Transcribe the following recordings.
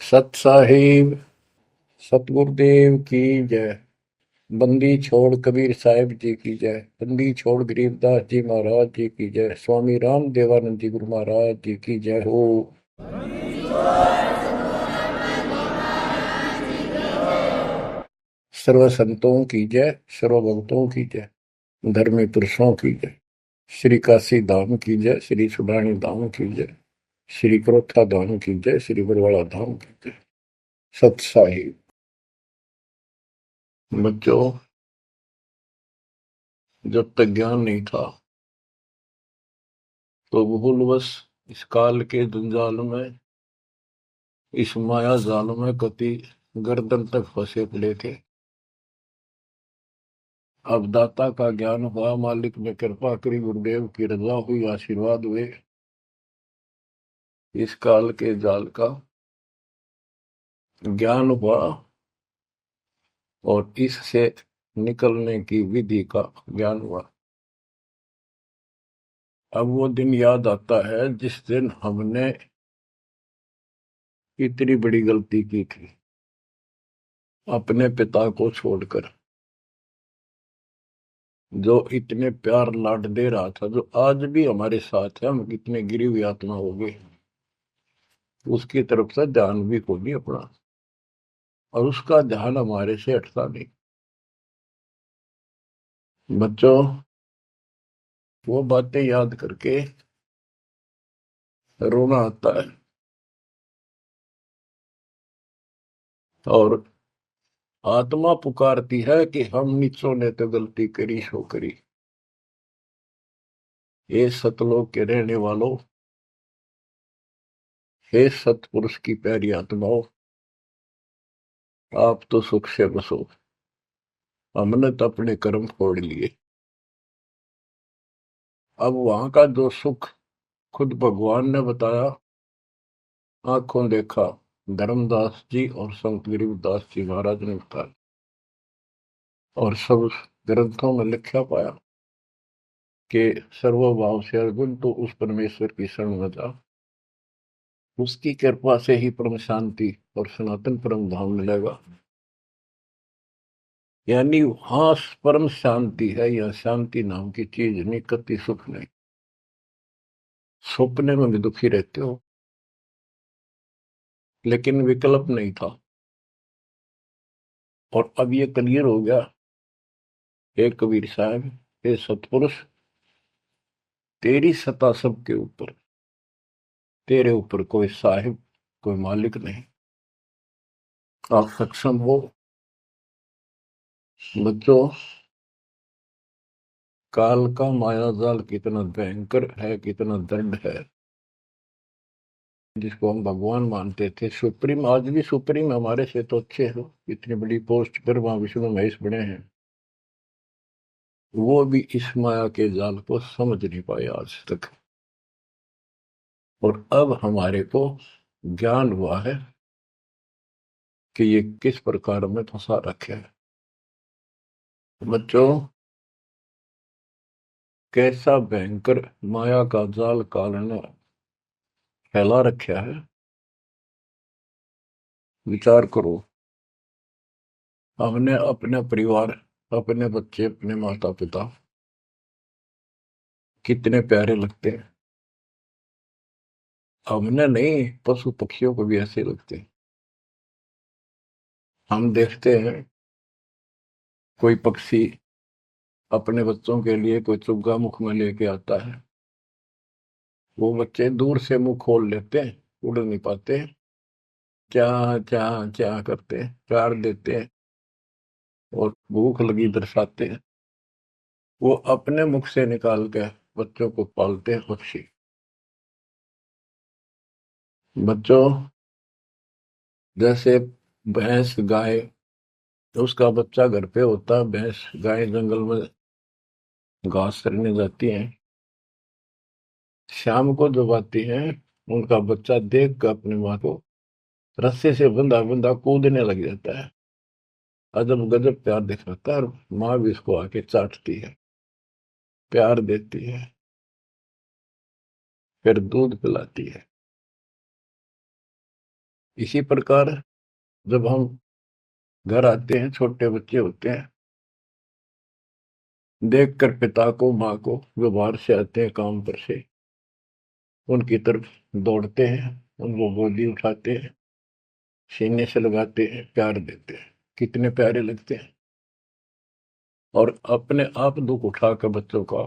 सत साहिब सतगुरुदेव की जय। बंदी छोड़ कबीर साहिब जी की जय। बंदी छोड़ गरीबदास जी महाराज जी की जय। स्वामी राम देवानंद जी गुरु महाराज जी की जय हो। सर्व संतों की जय, सर्व भक्तों की जय, धर्मी पुरुषों की जय। श्री काशी धाम की जय, श्री सुडानी धाम की जय, श्री क्रोथा धाम की जय, श्री बरवाड़ा धाम की जय। सत साहिब। बच्चों, जब तक ज्ञान नहीं था तो भूलवश इस काल के जंजाल में, इस माया जाल में कति गर्दन तक फंसे पड़े थे। अब दाता का ज्ञान हुआ, मालिक ने कृपा करी, गुरुदेव की रजा हुई, आशीर्वाद हुए। इस काल के जाल का ज्ञान हुआ और इससे निकलने की विधि का ज्ञान हुआ। अब वो दिन याद आता है जिस दिन हमने इतनी बड़ी गलती की थी, अपने पिता को छोड़कर, जो इतने प्यार लाड दे रहा था, जो आज भी हमारे साथ है। हम कितने गिरी हुई आत्मा हो गए, उसकी तरफ से ध्यान भी को नहीं अपना, और उसका ध्यान हमारे से हटता नहीं। बच्चों, वो बातें याद करके रोना आता है। और आत्मा पुकारती है कि हम नीचों ने तो गलती करी सो करी। हे सतलोक के रहने वालों, हे सतपुरुष की प्यारी आत्माओं, आप तो सुख से बसो। हमने तो अपने कर्म फोड़ लिए। अब वहां का जो सुख खुद भगवान ने बताया, आंखों देखा, धर्मदास जी और संत गरीबदास जी महाराज ने बताया, और सब ग्रंथों में लिखा पाया कि सर्वभाव से अर्जुन तो उस परमेश्वर की शरण में जा, उसकी कृपा से ही परम शांति और सनातन परम धाम मिलेगा। यानी वहां परम शांति है, या शांति नाम की चीज नहीं, कति सुख नहीं। सपने में भी दुखी रहते हो, लेकिन विकल्प नहीं था। और अब ये क्लियर हो गया। हे कबीर साहब, हे सतपुरुष, तेरी सत्ता सबके ऊपर, तेरे ऊपर कोई साहिब, कोई मालिक नहीं। आप सक्षम हो। बच्चों, काल का माया जाल कितना भयंकर है, कितना दंड है, जिसको हम भगवान मानते थे, सुप्रीम, आज भी सुप्रीम हमारे से तो अच्छे हो, इतनी बड़ी पोस्ट पर वहां विष्णु महेश बने हैं, वो भी इस माया के जाल को समझ नहीं पाए आज तक। और अब हमारे को ज्ञान हुआ है कि ये किस प्रकार में फंसा रखे है। बच्चों, कैसा भयंकर माया का जाल काल ने फैला रखा है, विचार करो। हमने अपने परिवार, अपने बच्चे, अपने माता पिता कितने प्यारे लगते हैं। हमने नहीं, पशु पक्षियों को भी ऐसे लगते हैं। हम देखते हैं कोई पक्षी अपने बच्चों के लिए कोई चुग्गा मुख में लेके आता है, वो बच्चे दूर से मुंह खोल लेते हैं, उड़ नहीं पाते, क्या क्या क्या करते हैं, प्यार देते हैं और भूख लगी दर्शाते हैं। वो अपने मुख से निकाल के बच्चों को पालते हैं पक्षी। बच्चों, जैसे भैंस गाय, उसका बच्चा घर पे होता है, भैंस गाय जंगल में घास करने जाती हैं, शाम को जब आती हैं, उनका बच्चा देख कर अपनी माँ को रस्से से बंधा बंधा कूदने लग जाता है। अजब गजब प्यार दिखाता है, और माँ भी इसको आके चाटती है, प्यार देती है, फिर दूध पिलाती है। इसी प्रकार जब हम घर आते हैं, छोटे बच्चे होते हैं, देखकर पिता को, माँ को, जो बाहर से आते हैं काम पर से, उनकी तरफ दौड़ते हैं, उनको गोदी उठाते हैं, सीने से लगाते हैं, प्यार देते हैं, कितने प्यारे लगते हैं। और अपने आप दुख उठाकर बच्चों का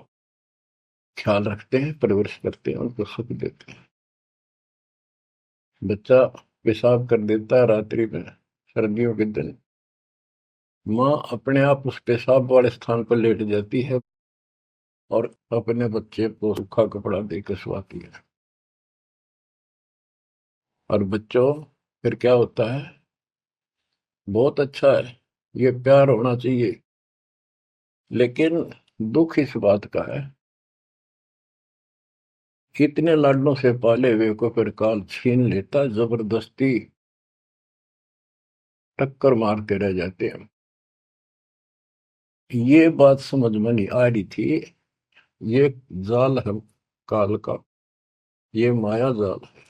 ख्याल रखते हैं, परवरिश करते हैं, उनको सुख देते हैं। बच्चा पेशाब कर देता है रात्रि में, सर्दियों के दिन, माँ अपने आप उस पेशाब वाले स्थान पर लेट जाती है और अपने बच्चे को सूखा कपड़ा देकर सुलाती है। और बच्चों, फिर क्या होता है? बहुत अच्छा है, ये प्यार होना चाहिए। लेकिन दुख इस बात का है, इतने लाडलों से पाले हुए को फिर काल छीन लेता, जबरदस्ती टक्कर मारते रह जाते हैं। ये बात समझ में नहीं आ रही थी। ये जाल है काल का, ये माया जाल है।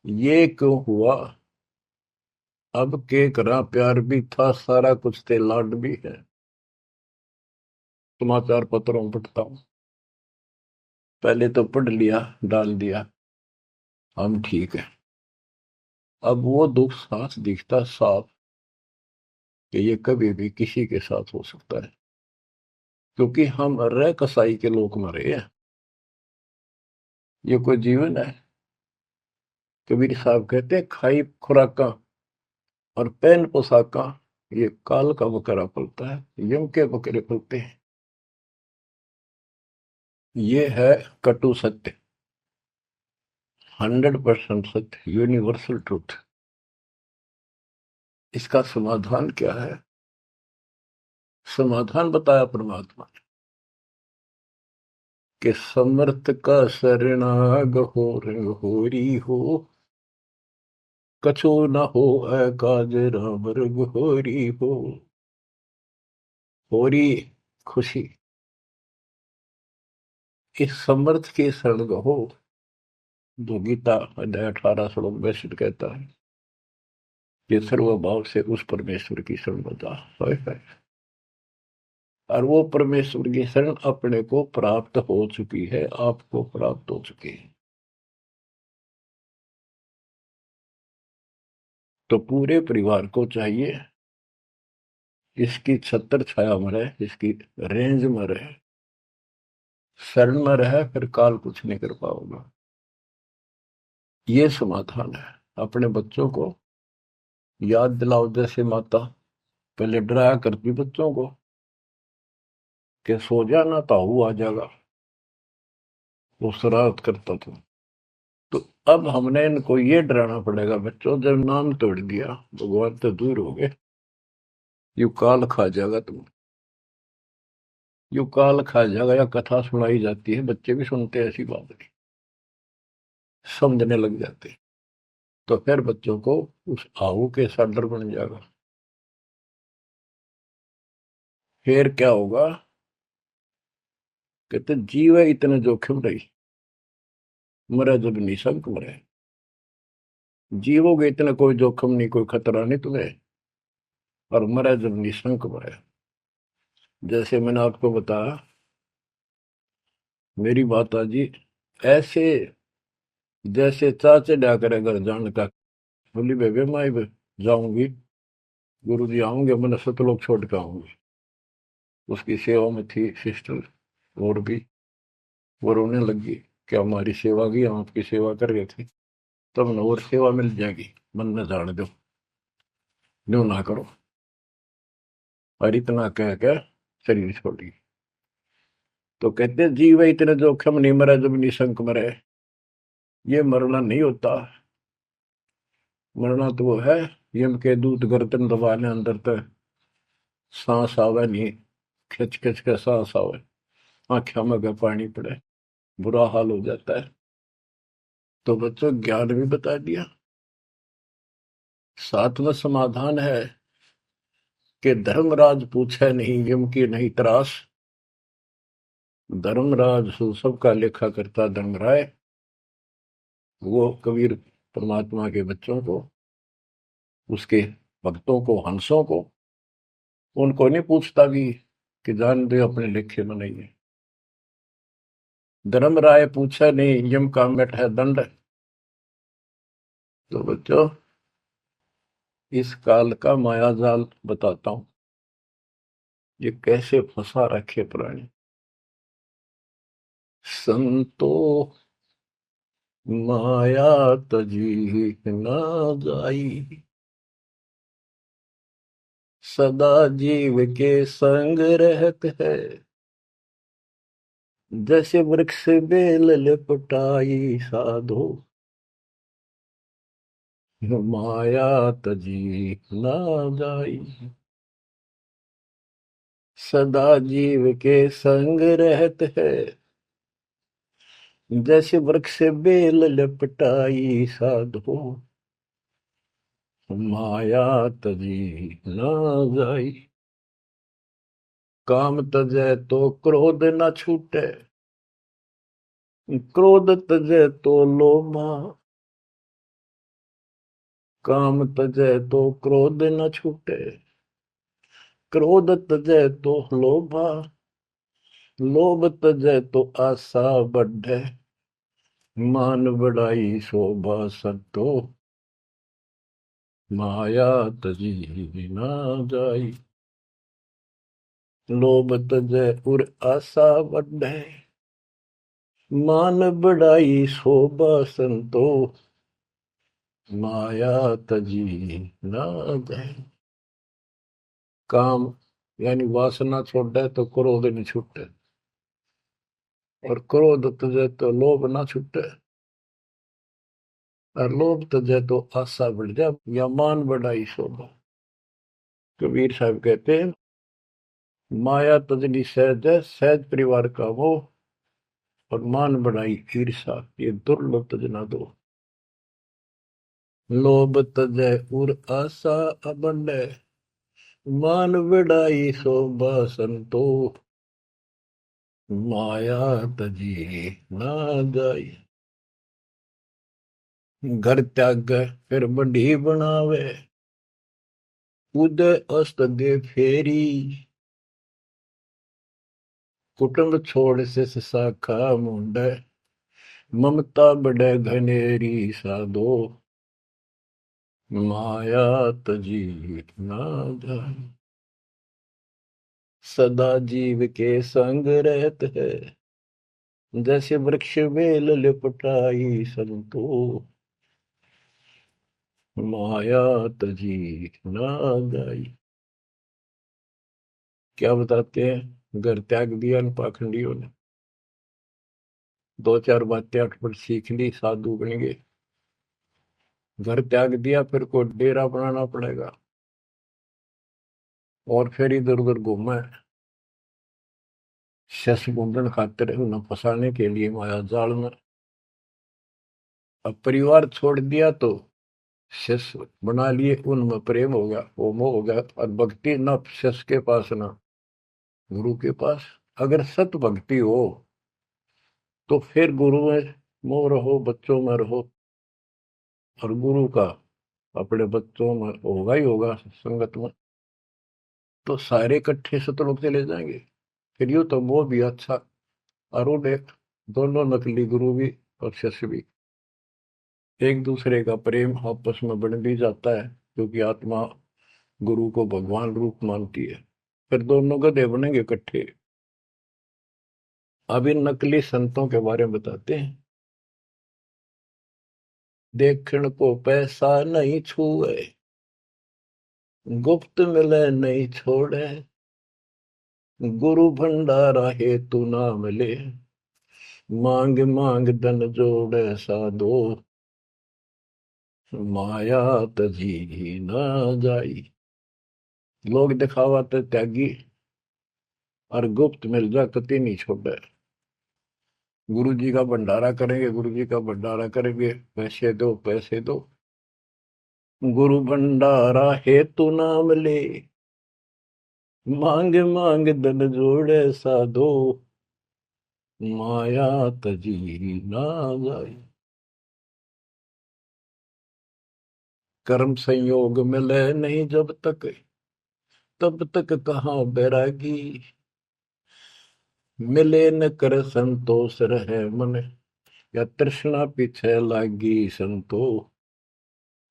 ये क्यों हुआ? अब के करा, प्यार भी था, सारा कुछ थे, लाड भी है। समाचार पत्रों पढ़ता हूं, पहले तो पढ़ लिया, डाल दिया, हम ठीक है। अब वो दुख साफ दिखता साफ कि ये कभी भी किसी के साथ हो सकता है, क्योंकि हम रह कसाई के लोग मरे हैं। ये कोई जीवन है? कबीर साहब कहते हैं, खाई खुराका और पहन पोशाका, ये काल का बकरा पलता है, यम के बकरे पलते हैं। ये है कटु सत्य, 100% सत्य, यूनिवर्सल ट्रूथ। इसका समाधान क्या है? समाधान बताया परमात्मा ने कि समर्थ का शरणाग हो रंग होरी हो, कछो न हो काज राम रंग होरी हो। होरी खुशी, इस समर्थ के शरण हो, जो गीता अध्याय 18 श्लोक 62 कहता है कि सर्वभाव से उस परमेश्वर की शरण बता है। और वो परमेश्वर की शरण अपने को प्राप्त हो चुकी है, आपको प्राप्त हो चुकी है। तो पूरे परिवार को चाहिए इसकी छत्र छाया में रहे, इसकी रेंज में रहे, शरण में रहे, फिर काल कुछ नहीं कर पाओगे। ये समाधान है। अपने बच्चों को याद दिलाओ, जैसे माता पहले डराया करती बच्चों को कि सो जाना, ताऊ आ जाएगा, वो शरारत करता था। तो अब हमने इनको ये डराना पड़ेगा, बच्चों जब नाम तोड़ दिया, भगवान तो दूर हो गए, यू काल खा जाएगा तुम, यू काल खा जाएगा। या कथा सुनाई जाती है, बच्चे भी सुनते हैं, ऐसी बात नहीं, समझने लग जाते हैं। तो फिर बच्चों को उस आहू के साथ डर बन जाएगा। फिर क्या होगा? कहते जीव है इतने जोखिम रही, मरे जब निशंक मरे। जीवोगे इतना कोई जोखिम नहीं, कोई खतरा नहीं तुम्हें, और मरे जब निशंक मरे। जैसे मैंने आपको बताया, मेरी माता जी ऐसे जैसे चाचे डा करे घर जाने का, बोली बेबे मैं जाऊंगी, गुरु जी आऊंगे, मैंने सतलोक छोड़ के आऊंगी। उसकी सेवा में थी सिस्टर, और भी वो रोने लगी कि हमारी सेवा की, हम आपकी सेवा कर रहे थे, तब न और सेवा मिल जाएगी, मन में जान दो, न्यू ना करो। और इतना कह के शरीर छोड़ी। तो कहते जीव इतने जोखिम नहीं, मरा जब निशंक मरे। ये मरना नहीं होता, मरना तो वो है, यम के दूत गर्दन दबाने अंदर तक सांस आवे नहीं, खिंच खिंच के सांस आवे, आंखों में का पानी पड़े, बुरा हाल हो जाता है। तो बच्चों ज्ञान भी बता दिया। सातवां समाधान है कि धर्मराज पूछे नहीं, यम की नहीं त्रास। धर्मराज सबका लेखा करता धर्मराय, वो कबीर परमात्मा के बच्चों को, उसके भक्तों को, हंसों को, उनको नहीं पूछता भी कि जान दे अपने लेखे में नहीं है। धर्म राय पूछा नहीं, यम का मिट है दंड। तो बच्चों, इस काल का मायाजाल बताता हूं, ये कैसे फंसा रखे प्राणी। संतो माया तजी ना जाई, सदा जीव के संग रहत है, जैसे वृक्ष बेल लिपटाई साधो, माया तजी ना जाई। सदा जीव के संग रहत है, जैसे वृक्ष बेल लिपटाई साधो, माया तजी ना जाई। काम तजै तो क्रोध न छूटे, क्रोध तजै तो लोभा। काम तजै तो क्रोध न छूटे, क्रोध तजै तो लोभा। लोभ तजै तो आशा बढ़े, मान बढ़ाई शोभा संतो, माया तजी ना जाई। लोभ तजै उर आशा बढ़े, मान बढ़ाई शोभा संतो, माया तजी ना जाए। काम यानी वासना छोड़े तो क्रोध नहीं छूटे, और क्रोध तजे तो लोभ ना छूटे, और लोभ तजे तो आशा बढ़ जाए या मान बढ़ाई शोभा। कबीर साहब कहते हैं, माया तजनी सहज है, सहज परिवार का वो, और मान बढ़ाई ईर्षा, ये दुर्लभ तजना दो। लोभ तजे उर आशा अबंडे, मान बढ़ाई शोभा संतोष, माया तजी ना जाई। घर त्याग फिर बढ़ी बनावे, उदय अस्त दे फेरी। कुटुंब छोड़ से शाखा मुंडे, ममता बढ़े घनेरी साधो, माया तजी ना जाई। सदा जीव के संग रहत है, जैसे वृक्ष बेल लिपटाई संतो, माया तजी ना जाई। क्या बताते हैं, घर त्याग दिया इन पाखंडियों ने, दो चार बातें अठ पर सीख ली, साधु बन गए। घर त्याग दिया, फिर को डेरा बनाना पड़ेगा, और फिर इधर उधर घूमे, शस गुंडन खातिर उन्हें फंसाने के लिए माया जाल में। अब परिवार छोड़ दिया तो शस बना लिए, उनमें प्रेम हो गया, वो मोह हो गया, और भक्ति न शस के पास न गुरु के पास। अगर सत भक्ति हो तो फिर गुरु में मोह रहो, बच्चों में रहो, और गुरु का अपने बच्चों में होगा ही होगा संगत में, तो सारे इकट्ठे सतलोक चले जाएंगे। फिर यूं तो मोह भी अच्छा, और एक दोनों नकली गुरु भी और शिष्य भी, एक दूसरे का प्रेम आपस में बढ़ भी जाता है, क्योंकि आत्मा गुरु को भगवान रूप मानती है। फिर दोनों गधे बनेंगे इकट्ठे। अब इन नकली संतों के बारे में बताते हैं। देखण को पैसा नहीं छुए, गुप्त मिले नहीं छोड़े, गुरु भंडारा हेतु ना मिले, मांग मांग धन जोड़े साधो, माया तजी ना जाई। लोग दिखावा तो त्यागी, और गुप्त मिल जा कति नहीं छोड़े। गुरु जी का भंडारा करेंगे, गुरु जी का भंडारा करेंगे, पैसे दो पैसे दो, गुरु भंडारा हेतु ना मिले, मांग मांग धन जोड़े साधो, माया तजी ना जाई। कर्म संयोग मिले नहीं जब तक, तब तक कहाँ बैरागी। मिले न कर संतोष रहे मन, या तृष्णा पीछे लागी संतो।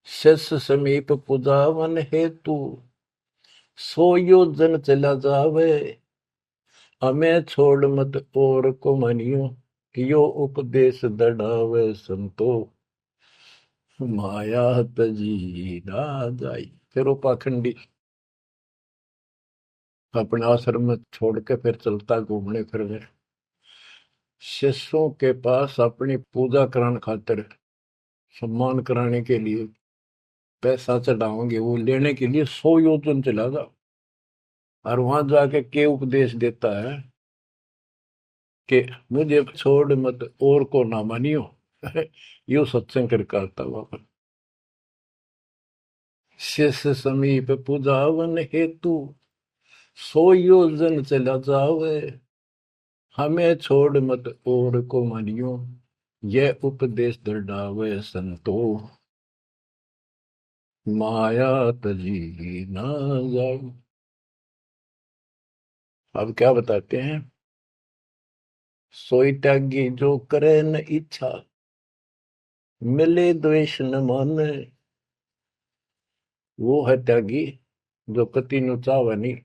शिष समीप पुजावन हेतु, सो योजन चला जावे। हमें छोड़ मत और को मनियो, यो उपदेश दढ़ावे संतो। माया तजी ना जाई। फिर वो पाखंडी अपने आश्रम में छोड़ के फिर चलता घूमने फिरने, शिष्यों के पास अपनी पूजा कराने खातिर, सम्मान कराने के लिए, पैसा चढ़ाओगे वो लेने के लिए 100 योजन चला जा। और वहां जाके के उपदेश देता है कि मुझे छोड़ मत और को ना मानियो। यो सत्संग कर करता हुआ शिष्य समीप पूजावन हेतु, 100 योजन चला जावे। हमें छोड़ मत और को मानियो, यह उपदेश दृढ़ावे संतो। माया तजी ना जाओ। अब क्या बताते हैं, सोई त्यागी जो करे न इच्छा, मिले द्वेष न माने। वो है त्यागी जो कति नु चावे नहीं,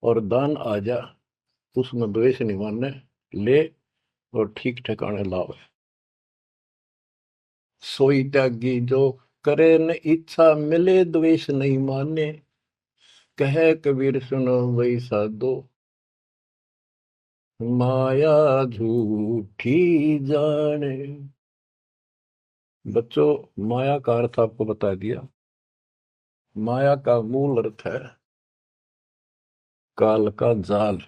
और दान आ जा उसमें द्वेष नहीं माने, ले और ठीक ठिकाने लावे। सोई त्यागी जो करे न इच्छा, मिले द्वेष नहीं माने। कहे कबीर सुनो वही साधो, माया झूठी जाने। बच्चों, माया का अर्थ आपको बता दिया। माया का मूल अर्थ है काल का जाल,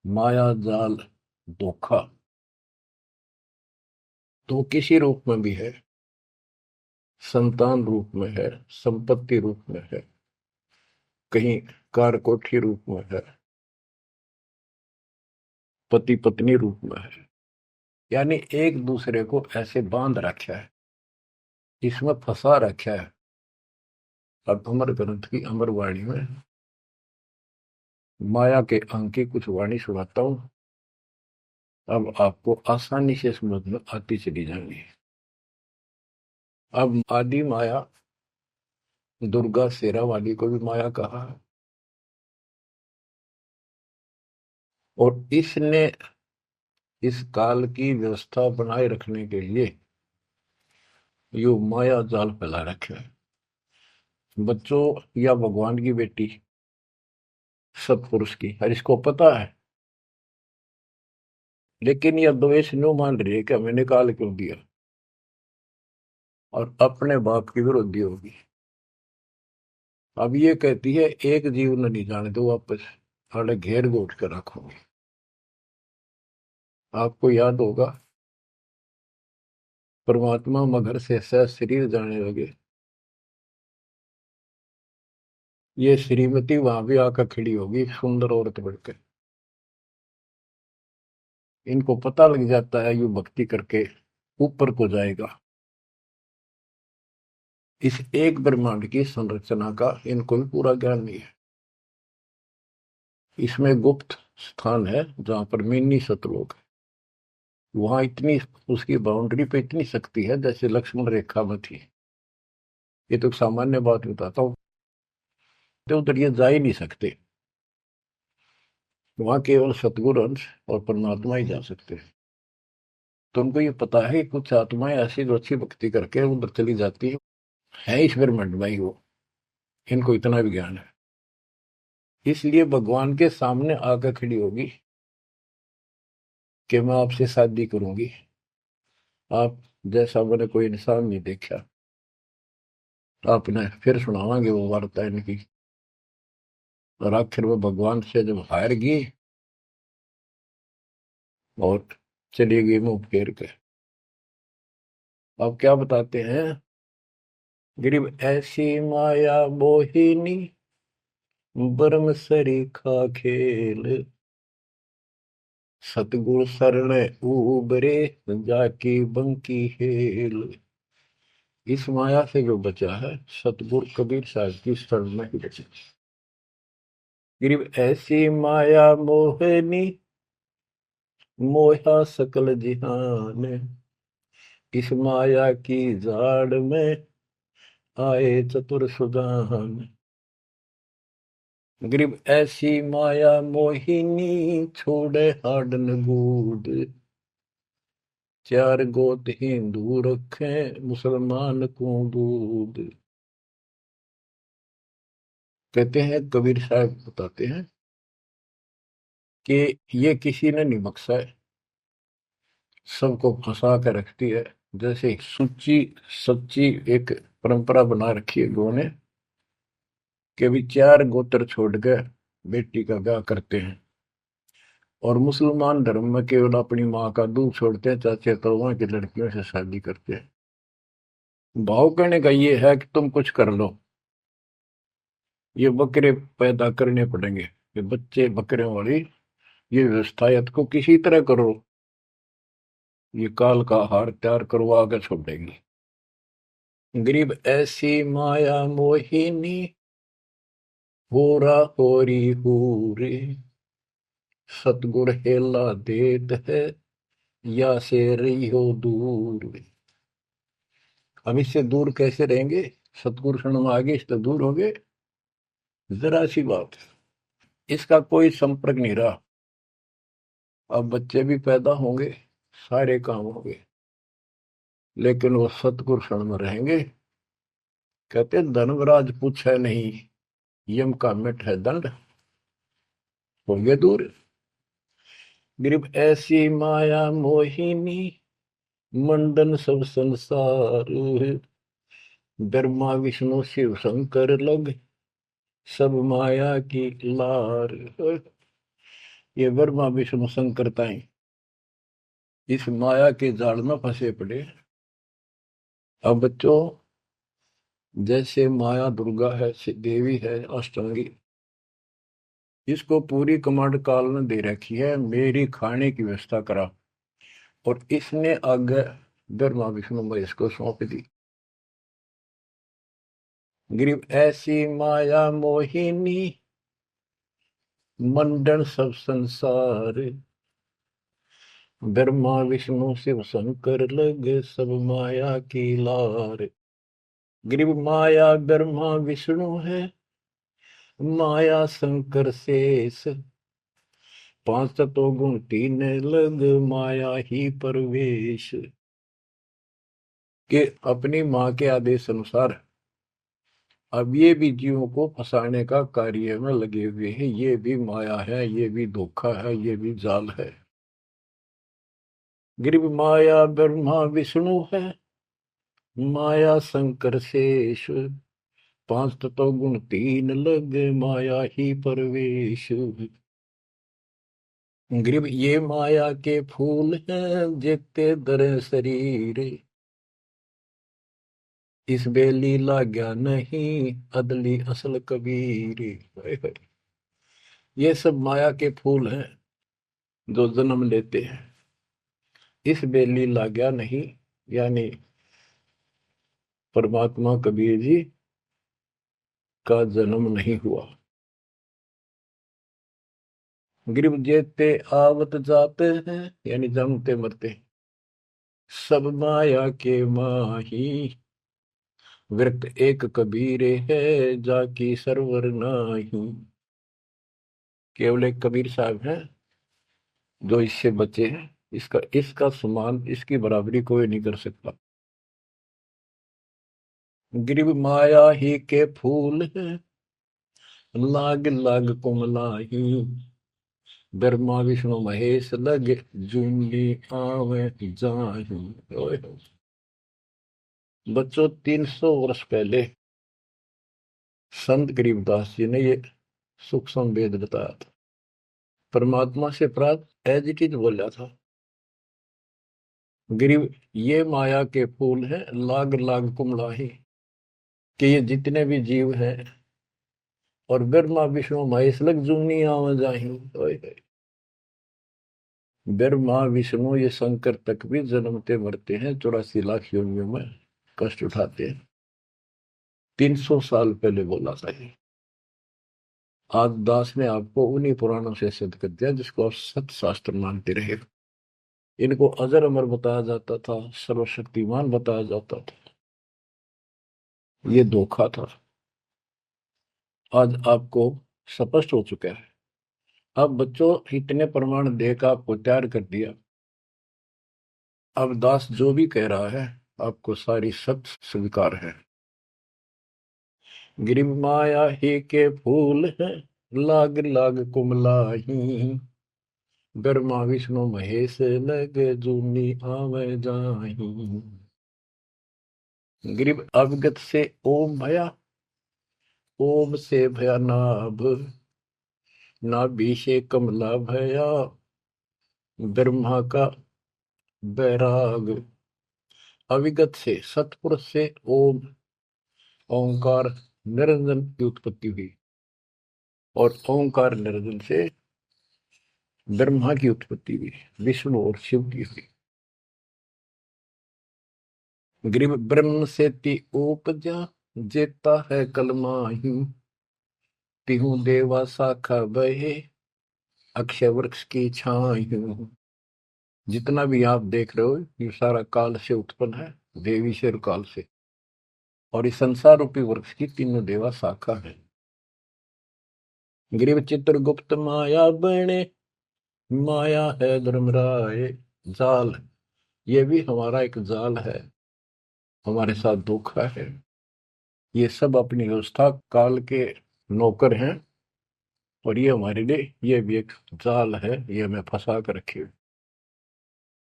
माया जाल, धोखा। तो किसी रूप में भी है, संतान रूप में है, संपत्ति रूप में है, कहीं कार कोठी रूप में है, पति पत्नी रूप में है। यानी एक दूसरे को ऐसे बांध रखा है, इसमें फंसा रखा है। अब अमर ग्रंथ की अमर वाणी में माया के अंक की कुछ वाणी सुनाता हूं। अब आपको आसानी से समझ में आती चली जाएंगी। अब आदि माया, दुर्गा शेरा वाली को भी माया कहा है, और इसने इस काल की व्यवस्था बनाए रखने के लिए यो माया जाल फैला रखे है। बच्चों, या भगवान की बेटी सतपुरुष की, और इसको पता है, लेकिन यह द्वेष न्यू मान रही है कि हमें निकाल क्यों दिया, और अपने बाप की विरोधी होगी। अब ये कहती है एक जीव न नहीं जाने दो वापस, अरे घेर घोट कर रखोगे। आपको याद होगा, परमात्मा मगर से सह शरीर जाने लगे, ये श्रीमती वहां भी आकर खड़ी होगी सुंदर औरत बढ़कर। इनको पता लग जाता है यू भक्ति करके ऊपर को जाएगा। इस एक ब्रह्मांड की संरचना का इनको भी पूरा ज्ञान नहीं है। इसमें गुप्त स्थान है जहां पर मिनी सतलोक है। वहां इतनी, उसकी बाउंड्री पे इतनी शक्ति है जैसे लक्ष्मण रेखा में थी। ये तो सामान्य बात बताता हूँ, तो उधर ये जा ही नहीं सकते। वहां केवल सतगुरु अंश और परमात्मा ही जा सकते हैं। तो उनको ये पता है कि कुछ आत्माएं ऐसी जो अच्छी भक्ति करके उधर चली जाती है इस ब्रह्मांड में ही वो, इनको इतना भी ज्ञान है। इसलिए भगवान के सामने आकर खड़ी होगी कि मैं आपसे शादी करूंगी, आप जैसा मैंने कोई इंसान नहीं देखा। आपने फिर सुनावांगे वो वार्ता इनकी। और आखिर में भगवान से जब हार गई और चली गई मुंह फेर के। अब क्या बताते हैं, गरीब ऐसी माया मोहिनी, ब्रह्म सरीखा खेल। सतगुर शरण उबरे, जाकी बंकी हेल। इस माया से जो बचा है सतगुरु कबीर साहब की शरण में ही बचा। गरीब ऐसी माया मोहनी मोहा सकल जिहान, इस माया की जाड़ में आए चतुर सुजान। गरीब ऐसी माया मोहिनी छोड़े हाडन बूढ़, चार गोत हिंदू रखे मुसलमान को दूध। कहते हैं कबीर साहब बताते हैं कि ये किसी ने नहीं बख्शा है, सबको फंसा कर रखती है। जैसे सुच्ची सच्ची एक परंपरा बना रखी है लोगों ने कि भी चार गोत्र छोड़ कर बेटी का ब्याह करते हैं, और मुसलमान धर्म में केवल अपनी माँ का दूध छोड़ते हैं, चाचे तौवा की लड़कियों से शादी करते हैं। भाव कहने का ये है कि तुम कुछ कर लो, ये बकरे पैदा करने पड़ेंगे, ये बच्चे बकरे वाली ये व्यवस्था या तो किसी तरह करो, ये काल का हार तैयार करवा के छोड़ेंगे। गरीब ऐसी माया मोहिनी होरा होरी हूरे, सतगुर हेला देत है या से रही हो दूर। हम इससे दूर कैसे रहेंगे? सतगुरु शरण में आगे इससे दूर हो गए, जरा सी बात, इसका कोई संपर्क नहीं रहा। अब बच्चे भी पैदा होंगे, सारे काम होंगे, लेकिन वो सतगुरु शरण में रहेंगे। कहते धर्मराज पूछे नहीं, यम का मिट है दंड, होंगे दूर। गरीब ऐसी माया मोहिनी मंडन सब संसार, ब्रह्मा विष्णु शिव शंकर लग सब माया की लार। ये ब्रह्मा विष्णु शंकर ताई इस माया के जाल में फंसे पड़े। अब बच्चों, जैसे माया दुर्गा है, देवी है अष्टांगी, इसको पूरी कमांड काल ने दे रखी है, मेरी खाने की व्यवस्था करा, और इसने आगे ब्रह्मा विष्णु महेश को सौंप दी। गरीब ऐसी माया मोहिनी मंडन सब संसार, ब्रह्मा विष्णु शिव शंकर लगे सब माया की लार। गरीब माया ब्रह्मा विष्णु है, माया शंकर शेष, पांच तत्व गुण तीन लग माया ही परवेश। कि अपनी माँ के आदेश अनुसार अब ये भी जीवों को फंसाने का कार्य में लगे हुए हैं। ये भी माया है, ये भी धोखा है, ये भी जाल है। गरीब माया ब्रह्मा विष्णु है, माया शंकर शेष, पांच तत्व गुण तीन लग माया ही परवेश। गरीब ये माया के फूल हैं जेते दर शरीर, इस बेली लाग्या नहीं अदली असल कबीर। ये सब माया के फूल हैं जो जन्म लेते हैं, इस बेली लाग्या नहीं, यानी परमात्मा कबीर जी का जन्म नहीं हुआ। गरीब जेते आवत जाते हैं, यानी जन्मते मरते, सब माया के माही, वृत एक कबीर है जाकी सरवर नाही। केवल एक कबीर साहब हैं जो इससे बचे हैं, इसका इसका समान, इसकी बराबरी कोई नहीं कर सकता। गरीब माया ही के फूल है लाग लाग कुमलाही, ब्रह्मा विष्णु महेश लग जूंगी आवे जाही। ओए होए। बच्चों, 300 वर्ष पहले संत गरीबदास जी ने ये सूक्ष्म वेद बताया था, परमात्मा से प्राप्त एज इट इज बोला था। गरीब ये माया के फूल हैं लाग लाग कुमलाही, कि ये जितने भी जीव हैं, और ब्रह्मा विष्णु महेश लग जूनी आवे जाही। ओए होए। ब्रह्मा विष्णु ये शंकर तक भी जन्मते मरते हैं 84 लाख योनियों में, कष्ट उठाते हैं। 300 साल पहले बोला था ये। आज दास ने आपको उन्हीं पुराणों से सिद्ध कर दिया जिसको आप सत्य शास्त्र मानते रहे। इनको अजर अमर बताया जाता था, सर्वशक्तिमान बताया जाता था। ये धोखा था। आज आपको स्पष्ट हो चुका है। अब बच्चों इतने प्रमाण देकर आपको तैयार कर दिया। अब दास जो भी कह रहा है आपको सारी सत्य स्वीकार है। गिरिम माया ही के फूल है, लाग लाग कुमलाही, ब्रह्मा विष्णु महेश लग जूनी आवे जाही। गिरिब अवगत से ओम भया, ओम से भया नाभ, नाभि से कमला भया, ब्रह्मा का बैराग। अविगत से सतपुरुष से ओम ओंकार निरंजन की उत्पत्ति हुई और ओंकार निरंजन से ब्रह्मा की उत्पत्ति हुई, विष्णु और शिव की हुई। गिरिब ब्रह्म से ति उपजा, जेता है कलमाही, तिहु देवा शाखा बहे, अक्षय वृक्ष की छाई। जितना भी आप देख रहे हो ये सारा काल से उत्पन्न है, देवी से और काल से। और इस संसार रूपी वृक्ष की तीनों देवा शाखा है। गिरिव चित्रगुप्त माया बने, माया है धर्मराय जाल। ये भी हमारा एक जाल है, हमारे साथ धोखा है। ये सब अपनी व्यवस्था काल के नौकर हैं और ये हमारे लिए ये भी एक जाल है, ये हमें फंसा कर रखे।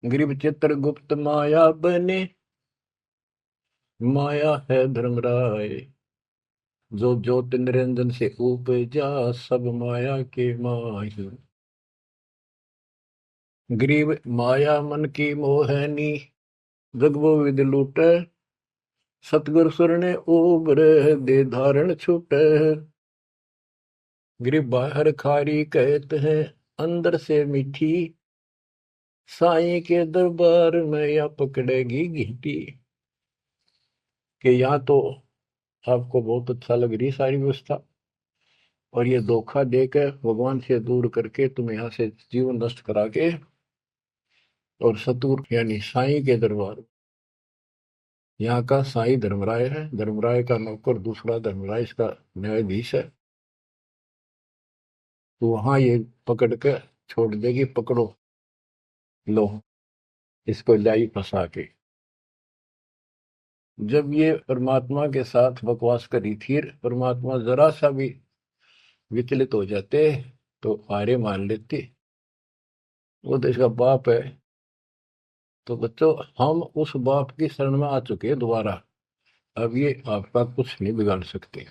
गिरिव चित्रगुप्त माया बने, माया है धर्मराय, जो ज्योति निरंजन से उपजा, सब माया के माही। ग्रीव माया मन की मोहनी, जगबो विद लूटे, सतगुर सुर ने उबर दे धारण छूटे। ग्रीव बाहर खारी कहते हैं, अंदर से मीठी, साईं के दरबार में या पकड़ेगी घीटी। कि यहाँ तो आपको बहुत अच्छा लग रही सारी व्यवस्था, और ये धोखा देकर भगवान से दूर करके तुम यहाँ से जीवन नष्ट करा के और सतगुरु यानी साईं के दरबार। यहाँ का साईं धर्मराय है, धर्मराय का नौकर दूसरा धर्मराय इसका न्यायाधीश है। तो वहां ये पकड़ के छोड़ देगी, पकड़ो लो इसको लाई फंसा के। जब ये परमात्मा के साथ बकवास करी थी, परमात्मा जरा सा भी विचलित हो जाते तो हारे मान लेते। वो तो इसका बाप है। तो बच्चों हम उस बाप की शरण में आ चुके हैं दोबारा। अब ये आपका कुछ नहीं बिगाड़ सकते।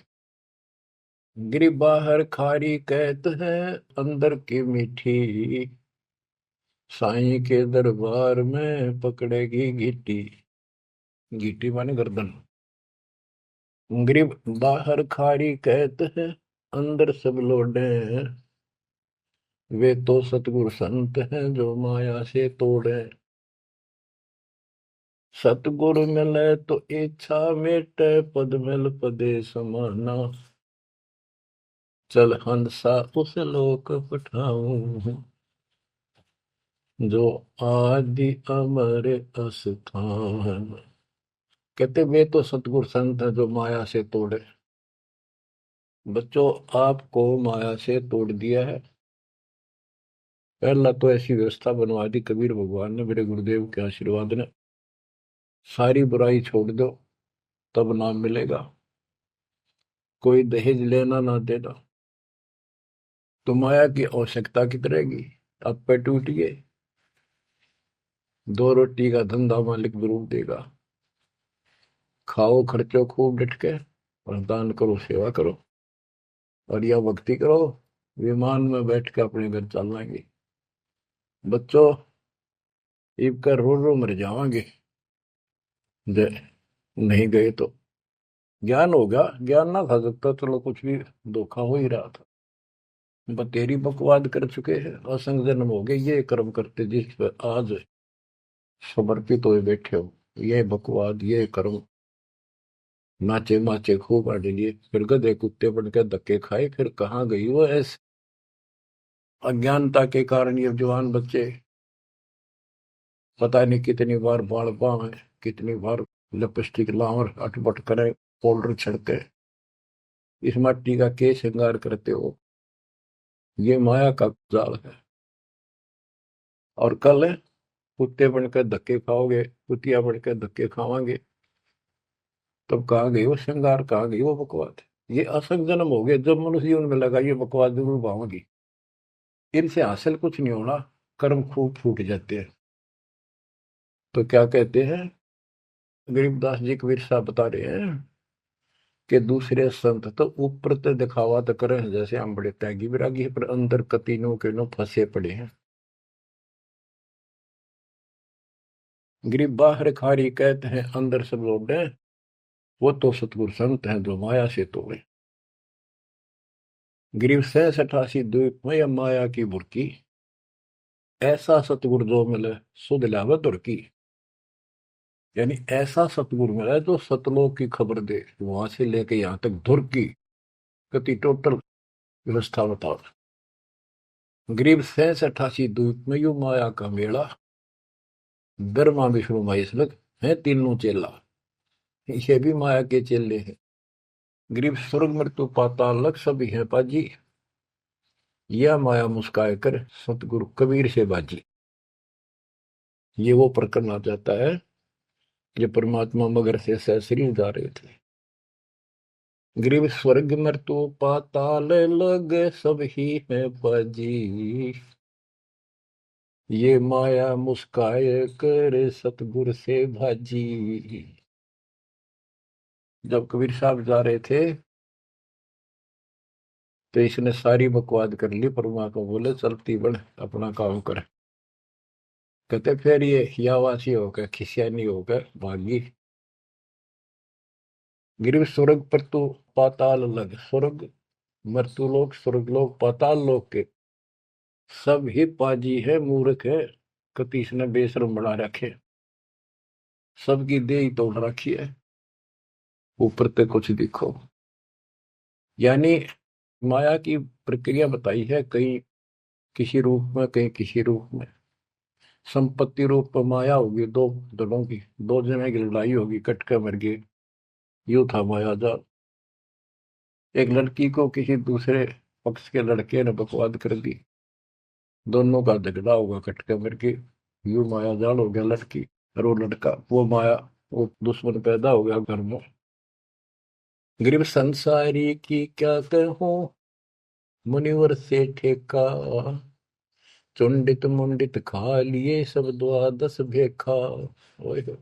गिरी बाहर खारी कहते हैं, अंदर की मीठी, साईं के दरबार में पकड़ेगी गीटी। गीटी माने गर्दन। गिरिब बाहर खारी कहते हैं, अंदर सब लोडे हैं, वे तो सतगुरु संत हैं जो माया से तोड़े। सतगुरु मिले तो इच्छा मेटे, पद मिल पदे समाना, चल हंसा उस लोक पठाऊं, जो आदि अमर अस्थान। कहते वे तो सतगुरु संत है जो माया से तोड़े। बच्चों आपको माया से तोड़ दिया है। पहला तो ऐसी व्यवस्था बनवा दी कबीर भगवान ने, मेरे गुरुदेव के आशीर्वाद ने। सारी बुराई छोड़ दो तब नाम मिलेगा। कोई दहेज लेना ना देना। तो माया की आवश्यकता कित रहेगी। अब पे टूटिए, 2 रोटी का धंधा मालिक जरूर देगा। खाओ खर्चो खूब डट के, और दान करो सेवा करो, और यह भक्ति करो, विमान में बैठ के अपने घर चल जाएंगे। बच्चों इब कर रो रो मर जावांगे नहीं गए तो। ज्ञान होगा, ज्ञान ना था सकता, चलो कुछ भी धोखा हो ही रहा था। बतेरी बकवाद कर चुके हैं, असंग जन्म हो गए ये कर्म करते जिस पर आज समर्पित हुए बैठे हो। ये बकवाद, ये कर्म नाचे माचे खूब आड़े लिए, फिर गधे कुत्ते बन के धक्के खाए, फिर कहाँ गई वो ऐसे अज्ञानता के कारण। ये जवान बच्चे पता नहीं कितनी बार बाल बांवे, कितनी बार लिपस्टिक लावर अटपट करे, पाउडर छिड़के, इस मिट्टी का के श्रृंगार करते हो। ये माया का जाल है। और कल कुत्ते बनकर धक्के खाओगे, कुतिया बनकर धक्के खावांगे, तब कहाँ गई वो श्रृंगार, कहाँ गई वो बकवाद। ये असंग जन्म हो गया। जब मनुष्य जीवन में लगा ये बकवाद जरूर भावोगी, इनसे हासिल कुछ नहीं होना, कर्म खूब फूट जाते हैं। तो क्या कहते हैं गरीबदास जी, कबीर साहब बता रहे हैं कि दूसरे संत तो ऊपर तो दिखावा तो करे जैसे हम बड़े त्यागी विरागी है, पर अंदर कतीनों के नो फंसे पड़े हैं। गरीब बाहर खारी कहते हैं, अंदर सब लोग हैं, वो तो सतगुरु संत हैं जो माया से तोड़े। गरीब 67 द्वीप में माया की बुरकी, ऐसा सतगुरु जो मिले सुध लावे दुर्की। यानी ऐसा सतगुरु मिला जो सतलोक की खबर दे, वहां से लेके यहाँ तक धुर की गति टोटल व्यवस्था बताओ। गरीब 67 द्वीप में यू माया का मेला, ब्रह्मा विष्णु महेश लग है तीनों चेला, ये भी माया के चेले हैं। गरीब स्वर्ग मृत्यु पाताल लग सभी है पाजी, यह माया मुस्काए कर सतगुरु कबीर से बाजी। ये वो प्रकरण आ जाता है जो परमात्मा मगर से सहसरी जा रहे थे। गरीब स्वर्ग मृत्यु पाताल लग सब ही है बाजी, ये माया मुस्काए कर सतगुरु से भाजी। जब कबीर साहब जा रहे थे तो इसने सारी बकवाद कर ली। परमात्मा को बोले चलती बढ़ अपना काम कर। कहते फिर ये हियावासी होकर खिसियानी होकर भागी। गिर स्वर्ग पर तो पाताल लग, स्वर्ग मृत्यु लोक स्वर्ग लोक पाताल लोक के सब ही पाजी है मूर्ख है, कतीस ने बेशरम बना रखे, सबकी दे ही तोड़ रखी है, ऊपर तक कुछ दिखो। यानी माया की प्रक्रिया बताई है, कहीं किसी रूप में कहीं किसी रूप में। संपत्ति रूप में माया होगी, दो दलों की, दो जने की लड़ाई होगी, कट के मर गए, यू था माया जाल। एक लड़की को किसी दूसरे पक्ष के लड़के ने बकवाद कर दी, दोनों का झगड़ा होगा, कट के मर गए, यू माया जाल हो गया लड़की। और वो लड़का, वो माया, वो दुश्मन पैदा हो गया घर में। गरीब संसारी की क्या कहूं, मुनिवर से ठेका, चुंडित मुंडित खा लिए सब द्वादश भेखा। ओए होए।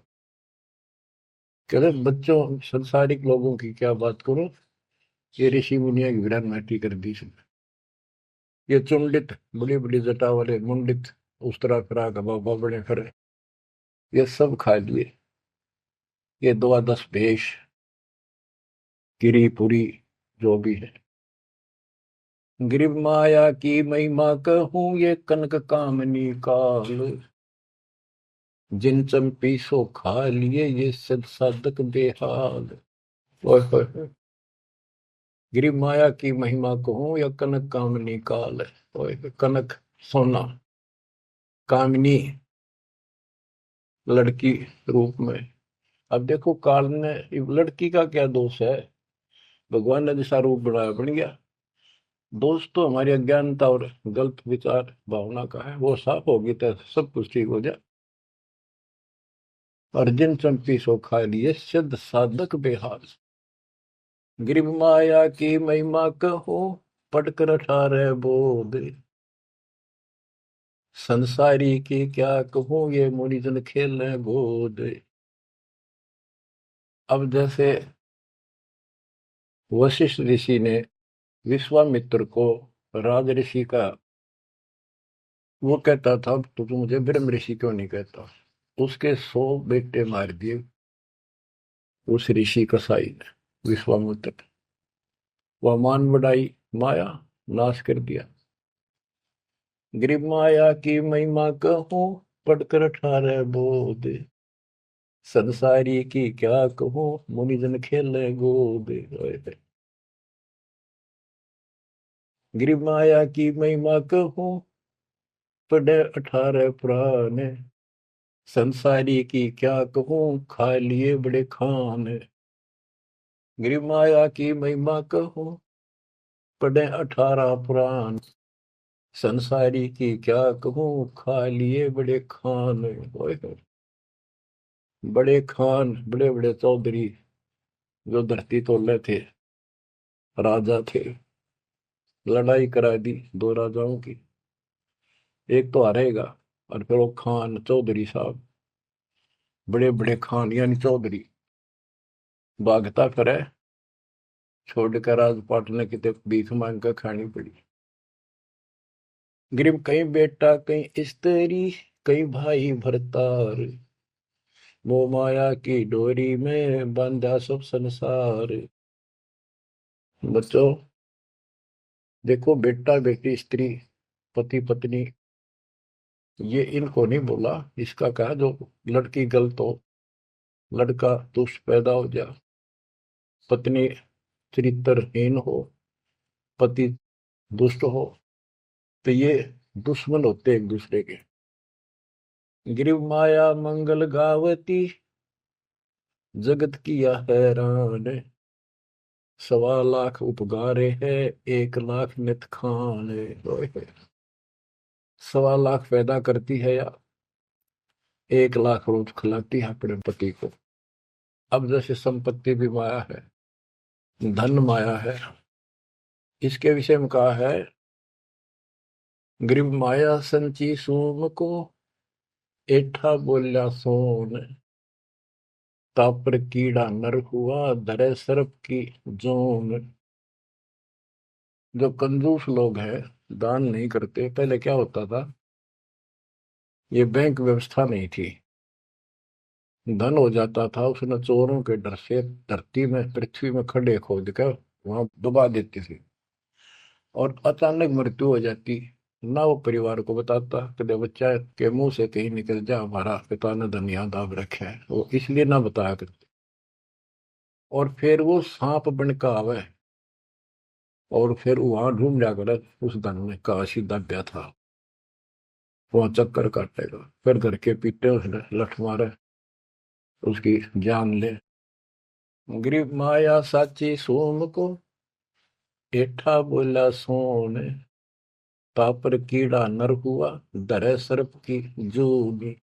कह रहे बच्चों संसारिक लोगों की क्या बात करूं, ये ऋषि मुनिया की विरान माटी कर दी इसने। ये चुंडित बड़ी बड़ी जटा वाले मुंडित उस तरह फिरा का बाबा बड़े फिरे, ये सब खा लिए। ये द्वादश भेष गिरी पुरी जो भी है। गिरिव माया की महिमा कहूं, ये कनक कामनी काल, जिन चंपी सो खा लिए ये सद साधक बेहाल। ओए होए होए। गिरिव माया की महिमा कहूं या कनक कामनी काल। ओए होए, कनक सोना, कामिनी लड़की रूप में। अब देखो काल ने, लड़की का क्या दोष है, भगवान ने जैसा रूप बनाया बन गया। दोष तो हमारी अज्ञानता और गलत विचार भावना का है, वो साफ होगी तो सब कुछ ठीक हो जाए। अर्जुन चंपी सो खा लिए सिद्ध साधक बेहाल। गिरिव माया की महिमा कहो, पढ़कर अठारह बोध, संसारी की क्या कहूं ये मुनिजन खेल गोद। अब जैसे वशिष्ठ ऋषि ने विश्वामित्र को राज ऋषि का, वो कहता था तो तू मुझे ब्रह्म ऋषि क्यों नहीं कहता, उसके 100 बेटे मार दिए उस ऋषि कसाई ने, विश्वामित्र। वह मान बढ़ाई माया, नाश कर दिया। गिरिव माया की महिमा कहूं, पढ़कर अठारह बोध, संसारी की क्या कहूँ, मुनिजन खेले गोद। गिर माया की महिमा कहूँ, पढ़े 18 पुराण। संसारी की क्या कहूँ, खा लिए बड़े खान। गिर माया की महिमा कहूँ, पढ़े 18 पुराण। संसारी की क्या कहूँ, खा लिए बड़े खान। ओए होए। बड़े खान, बड़े बड़े चौधरी जो धरती तोले थे, राजा थे। लड़ाई करा दी दो राजाओं की, एक तो हारेगा, और फिर वो खान चौधरी साहब, बड़े बड़े खान यानी चौधरी, भागता फिरे, छोड़कर राजपाट ने कितने भीख मांग कर खानी पड़ी। गरीब कहीं बेटा कहीं स्त्री, कहीं भाई भरतार। मोह माया की डोरी में बांधा सब संसार। बच्चों देखो, बेटा बेटी स्त्री पति पत्नी, ये इनको नहीं बोला। इसका कहा जो लड़की गलत हो, लड़का दुष्ट पैदा हो जा, पत्नी चरित्रहीन हो, पति दुष्ट हो, तो ये दुश्मन होते एक दूसरे के। गिरिव माया मंगल गावती, जगत किया हैरान। 1.25 लाख उपगारे है, 1 लाख नित खान। 1.25 लाख पैदा करती है या 1 लाख रोज खिलाती है अपने पति को। अब जैसे संपत्ति भी माया है, धन माया है, इसके विषय में कहा है, ग्रीब माया संची सूम को, एठा बोल्या सोन। तापर कीड़ा नर हुआ, धरे सर्प की जोन। जो कंजूस लोग हैं, दान नहीं करते, पहले क्या होता था, ये बैंक व्यवस्था नहीं थी, धन हो जाता था, उसने चोरों के डर से धरती में पृथ्वी में खड्डे खोद कर वहां दबा देती थी, और अचानक मृत्यु हो जाती। ना वो परिवार को बताता, कदे बच्चा के मुंह से कहीं निकल जा हमारा पिता ने धन यहाँ दाब रखे है, वो इसलिए ना बताया करते। और फिर वो सांप बन का आवे, और फिर वहां ढूंढ जाकर उस धन में काशी दब्या था, वहां चक्कर काटेगा, फिर घर के पीटे उसने लठ मारे, उसकी जान ले। गरीब माया साची सोम को, एठा बोला सोन। तापर कीड़ा नर हुआ, धरे सर्प की जूनी।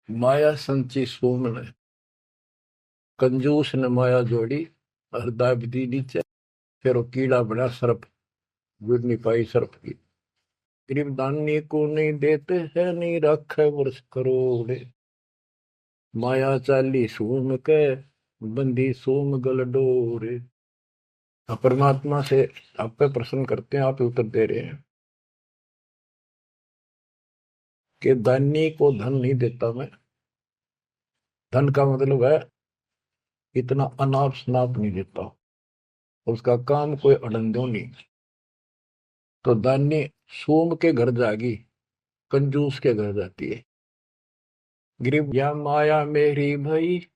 माया संची सोम ने, कंजूस ने माया जोड़ी, और दाब दी नीचे, फिर वो कीड़ा बना सर्प, जुड़ नहीं पाई सर्प की। गरीब दानी को नहीं देते है, नहीं रखे वर्ष करोड़। माया चाली सोम के, बंदी सोम गल डोरे। परमात्मा से आप पे प्रश्न करते हैं, आप उत्तर दे रहे हैं कि दानी को धन नहीं देता मैं। धन का मतलब है इतना अनाप शनाप नहीं देता, उसका काम कोई अड़ंदो नहीं। तो दानी सोम के घर जागी, कंजूस के घर जाती है। गरीब या माया मेरी भई,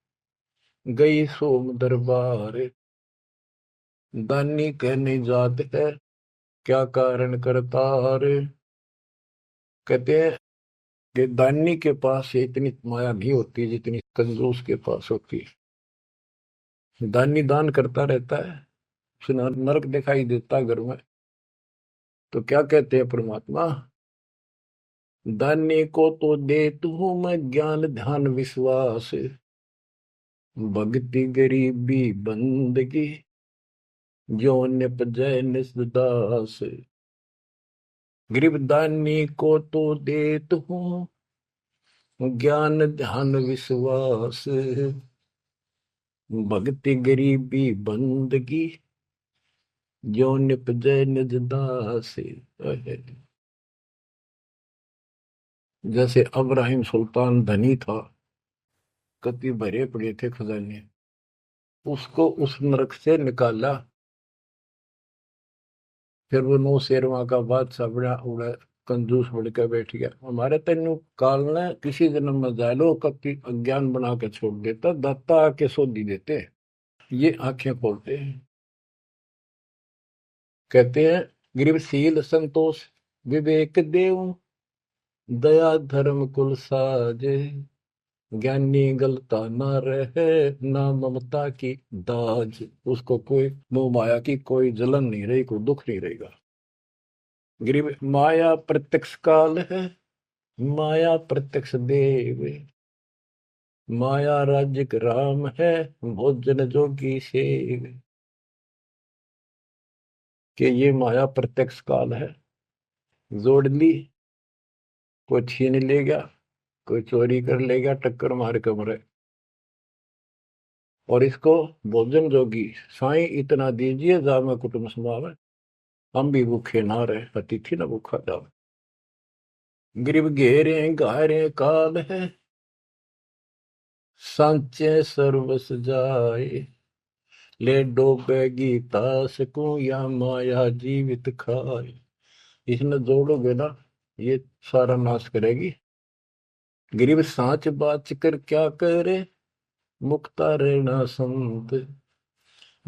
गई सोम दरबार। दानी कहने जात है, क्या कारण करतार। कहते हैं कि दानी के पास से इतनी माया नहीं होती जितनी कंजूस के पास होती है। दानी दान करता रहता है, उसे नरक दिखाई देता घर में। तो क्या कहते हैं परमात्मा, दानी को तो देता हूं मैं ज्ञान ध्यान विश्वास। भक्ति गरीबी बंदगी, जो निपजय निसदास। गरीब दानी को तो देता हूं ज्ञान ध्यान विश्वास। भक्ति गरीबी बंदगी, जो निपजय निज दास। जैसे अब्राहिम सुल्तान धनी था, कति भरे पड़े थे खजाने, उसको उस नरक से निकाला, फिर वो 9 शेरवा का बादशाह बना, उड़ा, कंजूस बन के बैठ गया। हमारे तेन काल ने किसी जन्म में जालो कभी अज्ञान बना के छोड़ देता, दाता आके सोधी देते। ये आंखें खोलते हैं। कहते हैं गिरशील संतोष विवेक देव, दया धर्म कुल साजे, ज्ञानी गलता ना रहे, ना ममता की दाज। उसको कोई मोह माया की कोई जलन नहीं रही, कोई दुख नहीं रहेगा। गरीब माया प्रत्यक्ष काल है, माया प्रत्यक्ष देव, माया राज्य राम है, भोजन जोगी सेव। कि ये माया प्रत्यक्ष काल है, जोड़ ली, कोई छीन ले गया, कोई चोरी कर ले गया, टक्कर मार कमरे। और इसको भोजन जोगी साईं इतना दीजिए, जामे कुटुंब समावे, हम भी भूखे ना रहे, अतिथि न भूखा जावे। गिरब घेरे गारे काल है, सांचे सर्वस जाए, ले डोबेगी तास को, या माया जीवित खाए। इसने जोड़ोगे ना, ये सारा नाश करेगी। गरीब सांच बाच कर क्या करे, मुक्ता रहना संत,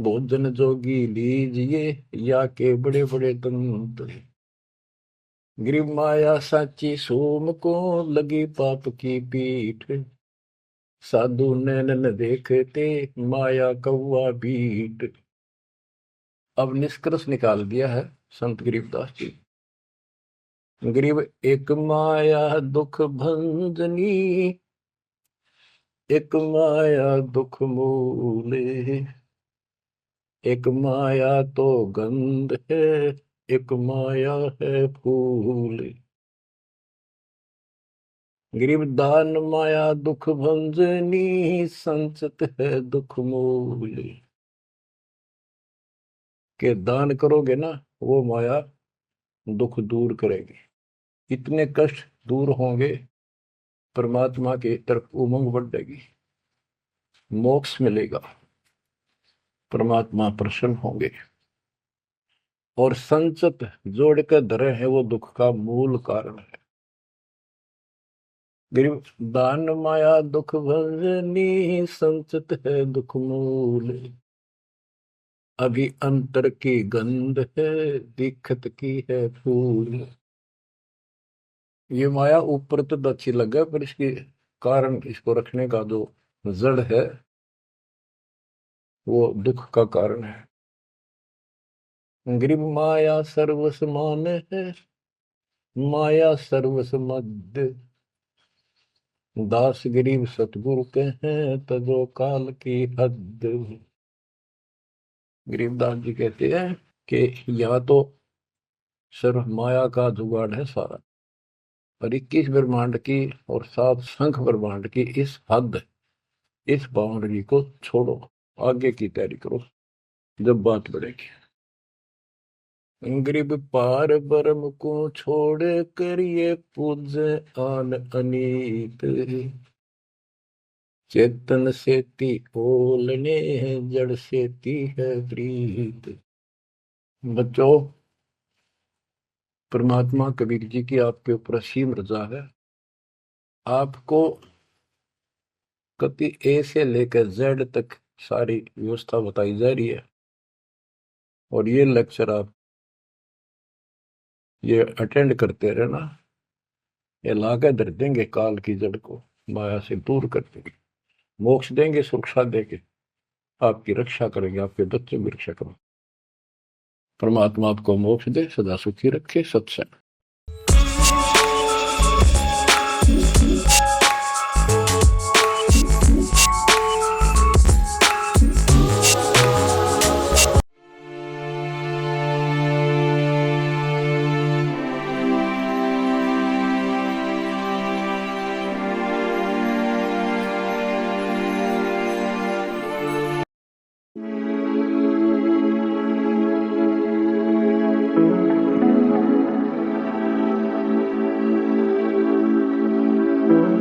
भोजन जोगी लीजिए, या के बड़े बड़े दंत। गरीब माया साची सोम को, लगी पाप की पीठ, साधु नैन न देखते, माया कौआ बीट। अब निष्कर्ष निकाल दिया है संत गरीबदास जी। गरीब एक माया दुख भंजनी, एक माया दुख मूले, एक माया तो गंध है, एक माया है फूल। गरीब दान माया दुख भंजनी, संचत है दुख मूल। के दान करोगे ना, वो माया दुख दूर करेगी। इतने कष्ट दूर होंगे, परमात्मा की तरफ उमंग बढ़ेगी, मोक्ष मिलेगा, परमात्मा प्रसन्न होंगे। और संचत जोड़ कर धरे हैं, वो दुख का मूल कारण है। गरीब दान माया दुख भंजनी, संचत है दुख मूल। अभी अंतर की गंध है, दिखत की है फूल। ये माया ऊपर तो अच्छी लगे, पर इसके कारण, इसको रखने का जो जड़ है, वो दुख का कारण है। गरीब माया सर्वस मान है, माया सर्वस मध्य, दास गरीब सतगुरु के हैं, तजो काल की हद। गरीबदास जी कहते हैं कि यहाँ तो सिर्फ माया का जुगाड़ है सारा, और 21 ब्रह्मांड की और 7 संख ब्रह्मांड की इस हद, इस बाउंड्री को छोड़ो, आगे की तैयारी करो, जब बात बढ़ेगी। गरीब पार ब्रह्म को छोड़ करिए, पूजे आन अनीत, चेतन सेती ओलने, जड़ सेती है प्रीत। बच्चों, परमात्मा कबीर जी की आपके ऊपर असीम रजा है। आपको कति ए से लेकर जेड तक सारी व्यवस्था बताई जा रही है, और ये लेक्चर आप ये अटेंड करते रहना, ये लाकर धर देंगे काल की जड़ को, माया से दूर कर देंगे, मोक्ष देंगे, सुरक्षा देंगे, आपकी रक्षा करेंगे, आपके बच्चे की रक्षा करेंगे। परमात्मा आपको मोक्ष दे, सदा सुखी रखे। सत्संग।